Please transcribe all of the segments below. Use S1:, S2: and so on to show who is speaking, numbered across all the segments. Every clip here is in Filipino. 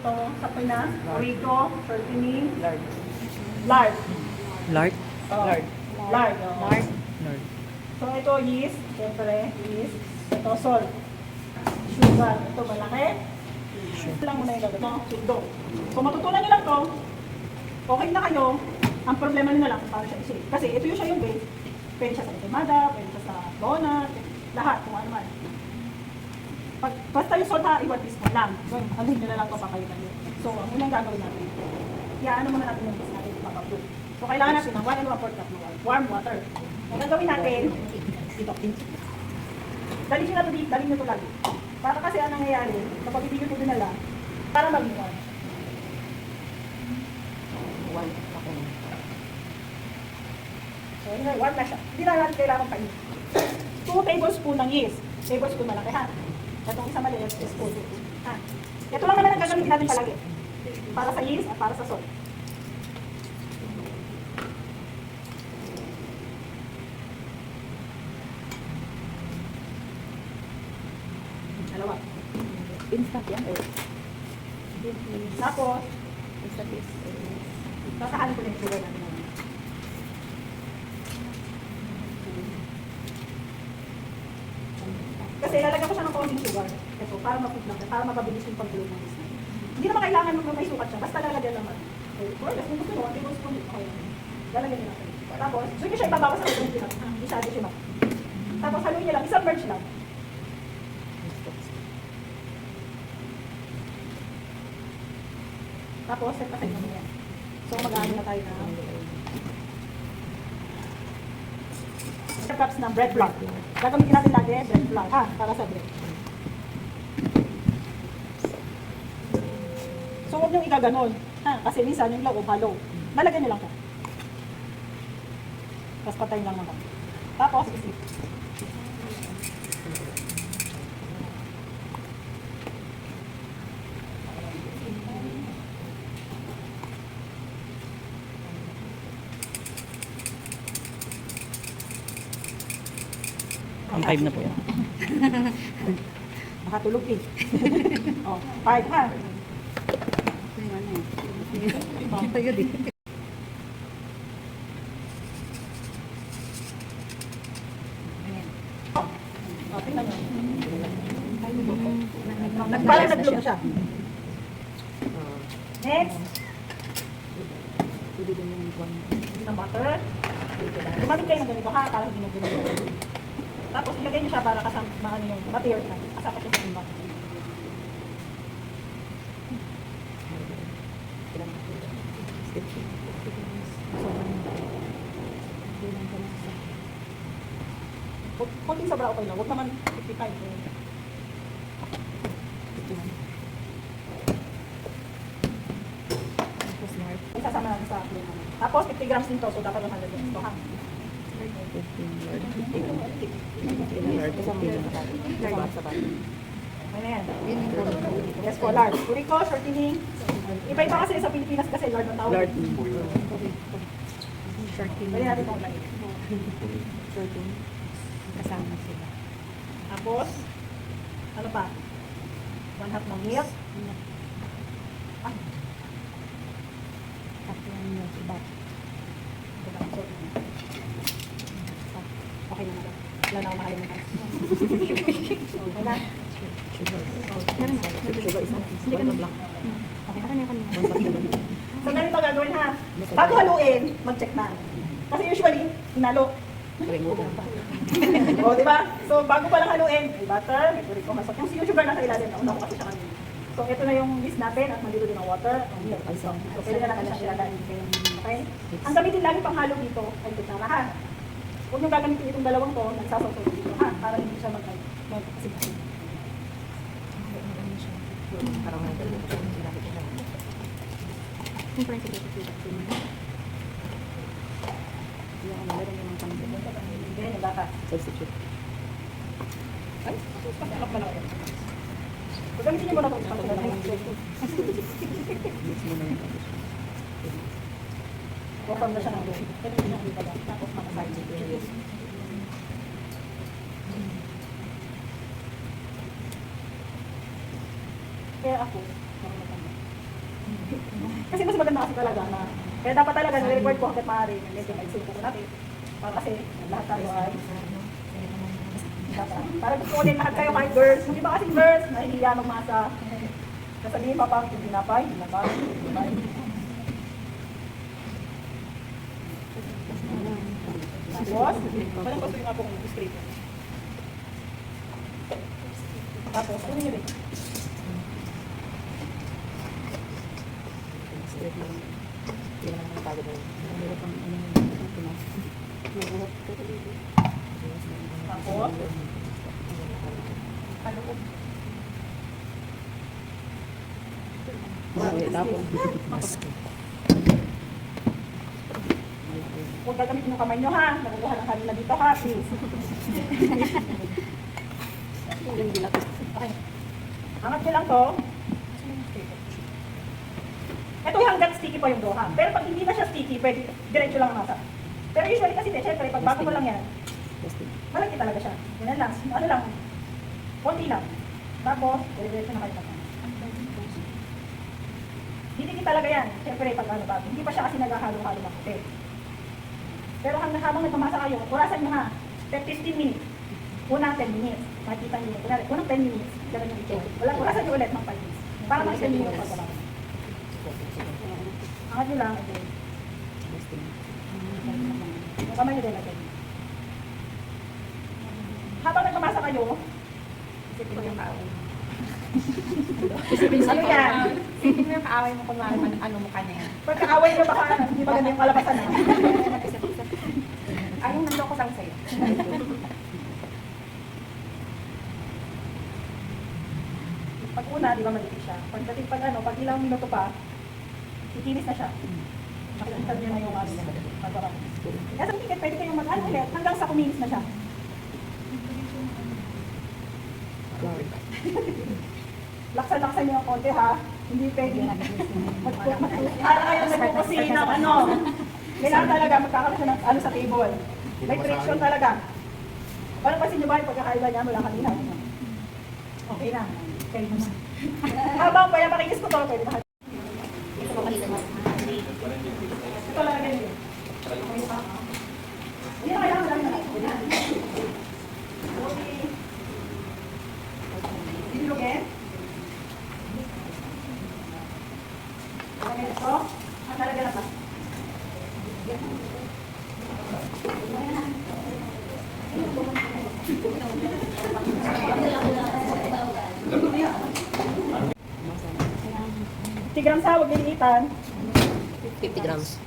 S1: Ito, sa Pinas, Rico, shortening,
S2: Lard.
S1: lard.
S3: Lard?
S1: Oh,
S2: Lard.
S1: Lard. Oh.
S2: Lard.
S3: Lard.
S1: So, ito yeast, siyempre, yeast. Ito, salt. Sugar. Ito, malaki. Ito lang muna yung gagawin. Ito, sudo. So, matutunan nyo lang to. Okay na kayo. Ang problema nyo na lang, para siya isi. Kasi ito yung siya yung base. Pwede siya sa enchilada, pwede siya sa donut, lahat, kung ano man. Basta yung salt ha, i-1 teaspoon lang. So, aluhin nyo na lang ito pa kayo. So, ang unang gagawin natin. Iyaano muna natin yung base natin, papapload. So, kailangan natin ng 1 and 1/4 cup ng warm water. Ang gagawin natin, dito. Dali nyo na ito dito, dali nyo ito lagi. Para kasi ang nangyayari, kapag hindi nyo ito dinala, para maging warm.
S2: 1.
S1: So, anyway, warm na siya. Hindi na natin kailangan painit. 2 tablespoon ng yeast. Tablespoon malaki ha. Itong isa maliit, teaspoon. Ha. Ito lang naman ang gagamitin natin palagi. Para sa yeast at para sa salt. Dalawa.
S2: Instant yan eh.
S1: Tapos,
S2: Instant is.
S1: sasahalin ko na yung sugar natin. Kasi lalagyan ko siya ng konting sugar. Ito, para para mapabilis yung pag-blow ng yeast natin. Hindi naman kailangan may sukat siya. Basta lalagyan naman. Okay, or less, kung gusto nyo, 1 tablespoon. Okay. Lalagyan nyo natin. Tapos, doon nyo siya ibabawas sa konting pinag. Isado siya. Tapos, haluin nyo lang. Isubmerge lang. Tapos, set aside naman yan. So, mag-aano na tayo na 4 cups ng bread flour. Gagamitin natin lagi bread flour, ha? Para sa bread. So, huwag niyong igaganon, ha? Kasi minsan yung loob, halo. Lalagyan niyo lang po. Tapos patayin lang naman. Tapos, isip.
S3: Ang 5 na po yan.
S1: Makatulog eh. Oh, 5 ha?
S2: Ito yun eh.
S1: Oh, tingnan nyo. Parang nag-bloom siya. Next. Ng butter. Gumamit kayo ng ganito ha, para hindi nag-bloom. Tapos ilagay niyo siya para kasama yung material na. Kasama siya sa timbang. Kunting sobra okay lang. Huwag naman 55. Isasama natin sa plate naman. Tapos 50 grams din to, so dapat 100 grams to ha. Ano yan? Yes po, lard. Urico, shortening. Iba-iba kasi sa Pilipinas kasi lard ng tawag.
S2: Lard.
S1: Pwede natin itong lagay.
S2: Shortening. Kasama sila.
S1: Tapos, ano pa? 1/2 ng milk. Ah,
S2: Tatlong milk iba.
S1: ito lang, so, okay na naman. Wala na akong makalimutan. Okay na?
S2: Sugar isa. Hindi ka black.
S1: Okay na kanya. So, ganito gagawin ha. Bago haluin, mag-check na. Kasi usually, hinalo. O, di ba? So, bago pa lang haluin, may butter, may urico masok. Yung sugar nasa ilalim, nauna ko kasi siya kanina. So, ito na yung yeast natin at nandito din ang water. So, pwede na natin siya ilagay. Okay? Ang gamitin lagi pang halo dito ay kutsara ha. Huwag nyo gagamitin itong dalawang to, nagsasawsaw dito ha, para hindi siya mag-kasi.
S2: Parang may dalawa siya. Kung parang sige ito. Yung meron yung pang-dito.
S1: Hindi, yung baka.
S2: Substitute.
S1: Ay, pagkalap na lang yan. Gagamitin nyo muna itong pagkalap.
S2: Mix mo na yung
S1: Reform na siya ng doon. Pwede nyo nang ibaga. Tapos makasay. Kaya ako, marunong Kasi mas maganda kasi talaga na, kaya dapat talaga nire-record ko hanggat maaari, medyo maigsin ko natin. Para kasi lahat tayo ay, para gusto ko din lahat kayo kahit girls. Yung iba kasi girls, nahihiya magmasa. Sasabihin pa pang, hindi na pa. Tapos, parang gusto yung akong script. Tapos, ano nyo rin?
S2: Hindi naman ang pagod mo. Meron pang ano yung
S1: Tapos, paloob. Huwag gagamitin yung kamay nyo ha. Nakukuha ng kanina dito ha. Please. Okay. Angat nyo lang to. Ito hanggang sticky pa yung doha. Pero pag hindi na siya sticky, pwede diretso lang ang nasa. Pero usually kasi, syempre, pag bago mo lang yan, malaki talaga siya. Ganyan lang. Ano lang. Konti lang. Tapos, diretso na kayo. Didikit talaga yan. Siyempre, pag ano bago. Hindi pa siya kasi naghahalo-halo ng puti. Pero habang nagpamasa kayo, orasan nyo ha. 15 minutes. Unang 10 minutes. Makikita nyo. Unang 10 minutes. Ganun yung ito. Orasan nyo ulit ng 5 minutes. Para makita nyo yung pagkabang. Angat nyo lang. Okay. Yung kamay nyo din natin. Habang nagpamasa kayo, isipin mo yung kaaway. Ano yan?
S2: Hindi mo yung kaaway mo kung ano mukha niya yan.
S1: Pagkaaway nyo baka hindi maganda yung kalabasan na.
S2: Ayun, nandoko lang sa'yo.
S1: Pag una, di ba malipit siya. Pagdating pag ilang minuto pa, ikinis na siya. Makikita nyo na yung pagbabago. Kaya sa ticket, pwede kayong mag-ano ulit hanggang sa kuminis na siya. Laksan-laksan nyo ang konti ha. Hindi pwede. Para kayo nagpupusin ng ano. Kailangan talaga magkakaroon siya ng ano sa table. May friction talaga. Parang pasin nyo ba yung pagkakaiba niya mula kanina? Okay na. Okay naman. Habang kaya makikis ko to, pwede na. Ito lang ganyan. Hindi na kailangan lang na. Okay. Dinilugin. Okay, ito. Ang talaga na pa. Grams ha, huwag nilinitan.
S2: 50 grams.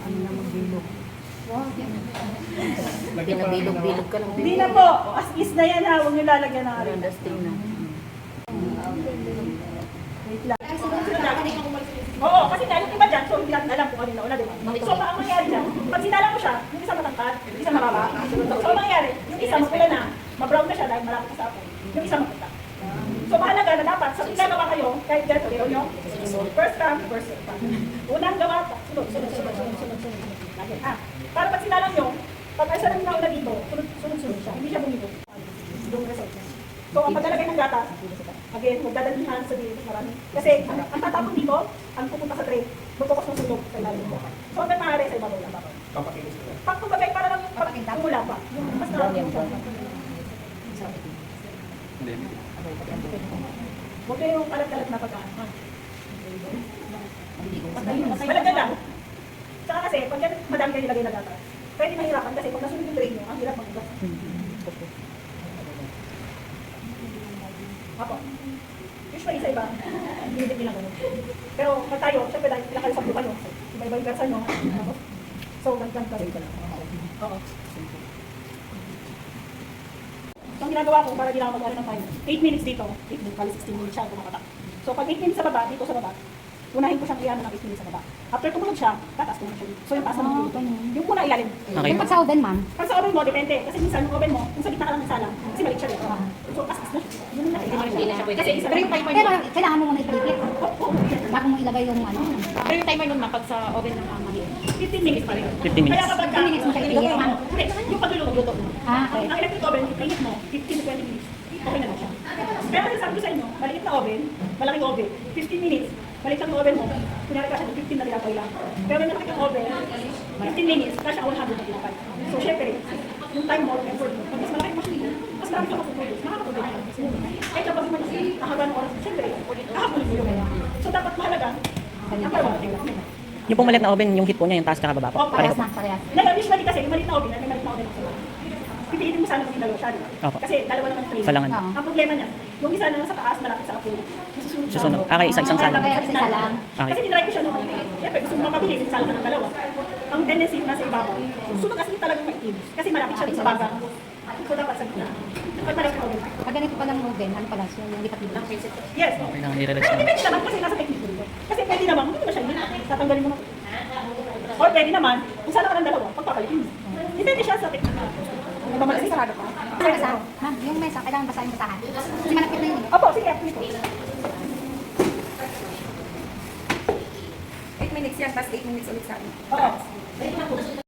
S3: Ano na magbilog.
S2: Pinabilog-bilog ka lang.
S1: Hindi na po. As is na yan ha. Huwag nyo lalagyan ng arin.
S2: Dusting na.
S1: Wait lang. Oo, kasi dahil yung iba dyan, so hindi natin alam kung ano na una, di ba? So, ang mangyayari dyan, pag sinala mo siya, yung isa matangkad, yung isa mababa. So, ang mangyayari, yung isa mapula na, mabrown na siya dahil malapit sa apoy. Yung isa mapunta. So, mahalaga na dapat, sa ginagawa kayo, kahit ganito, pero nyo, first come, first serve. Unang gawa, sunod. Lagi, para pag sinalang nyo, pag isa lang na una dito, sunod siya, hindi siya bumibog. Yung result niya. So, ang paglalagay ng gatas, again, magdadalhan sa dito marami. Kasi, ang tatapon dito, ang pupunta sa tray, magpapos ng sulog sa ilalim ng gatas. So, hanggang maaari sa ibabaw lang dapat. Pag kumagay, para lang yung umula pa. Yung mas narami yung huwag kayo yung kalat-kalat na pagkaan. Malagyan lang. Saka kasi, pag yan, madami kayo ilagay na gatas, pwede mahirapan kasi pag nasunod yung tray nyo, ang hirap mag-ugas. Apo. Usually sa iba, hindi nila ganun. Pero pag tayo, syempre dahil sila kayo sa buka nyo, iba-iba yung versa nyo. So, ganyan ka rin. Oo. So, ang ginagawa ko, para di lang mag-ano ng time, 8 minutes dito, 8 minutes, 16 minutes siya, kumakatak. So, pag 8 minutes sa baba, dito sa baba, unahin ko siyang iyan ng 8 minutes sa baba. After tumunog siya, tataas ko na siya. So yung taas na ng
S3: ganun.
S1: yung una ilalim.
S4: Okay.
S3: Yung pag sa oven, ma'am,
S1: Pag sa oven mo, depende. Kasi minsan yung oven mo, kung sa gitna ka lang ng sala, kasi maliit siya dito. So taas na siya. Yun yung nakikita. Kasi isa
S2: Pero yung timer
S3: pero
S2: nun,
S3: kailangan mo muna i-preheat.
S1: Oo,
S3: Bago mo ilagay yung ano.
S2: pero yung timer nun, ma'am, pag sa oven ng mali.
S1: 15 minutes pa rin.
S4: 15 minutes.
S1: Kaya kapag
S3: 15 minutes mo siya i-preheat, ma'am.
S1: Hindi, yung pagluluto mo.
S3: Ah, okay.
S1: Ang electric oven, i-preheat mo, 15 to 20 minutes. Okay na lang siya. Pero sabi ko sa inyo, maliit na oven, malaking oven, 15 minutes, maliit lang yung oven mo, kunyari ka siya, 15 na tinapay lang. Pero yung malaki yung oven, 15 minutes, kasya 100 na tinapay. So, syempre, yung time mo, effort mo, pag mas malaki yung machine mo, mas marami ka mapuproduce, makakaproduce ka. Kahit kapag mo nakagawa oras, syempre, kakapunin mo yung So, dapat mahalaga, number one, tingnan mo.
S4: Yung pong maliit na oven, yung heat po niya, yung taas tsaka baba po.
S1: Opo.
S4: Pareho
S3: Parehas
S4: po.
S3: na, parehas.
S1: Ngayon, usually kasi, yung maliit na oven, may maliit na oven ako. Pipilitin mo sana kung dalawa siya, di ba?
S4: Opo.
S1: Kasi dalawa naman yung
S4: Salangan.
S3: Oo.
S1: Ang problema niya, yung isa na sa taas, malapit sa apo, susunod siya.
S4: Susunod. Okay, isa-isang
S1: Kaya
S4: salang.
S1: kaya isa lang.
S4: Okay.
S1: Kasi tinry ko siya noon. Siyempre, gusto mo makabili, sala ka ng dalawa. Ang tendency nasa ibabaw. Susunod kasi talagang maitim. Kasi malapit siya sa baga. So, dapat sa gitna. Pag malapit ka oven.
S3: Pag ganito pa lang oven, ano pala siya, yung lipat dito.
S1: Yes.
S4: Okay lang, nire-relax
S1: Pero
S4: lang.
S1: depende naman kasi nasa technique mo. Kasi pwede naman, hindi mo siya yun. Tatanggalin mo na. Or pwede naman, kung sala ka ng dalawa, pagpapalitin mo. Depende siya sa technique. Nagmamalaki sarado ka.
S3: Basa. Ma'am, yung mesa, kailangan basahin basahan. Kasi malapit na yun.
S1: Opo, sige, ito.
S2: 8 minutes yan, tapos 8 minutes ulit sa akin.
S1: Oo.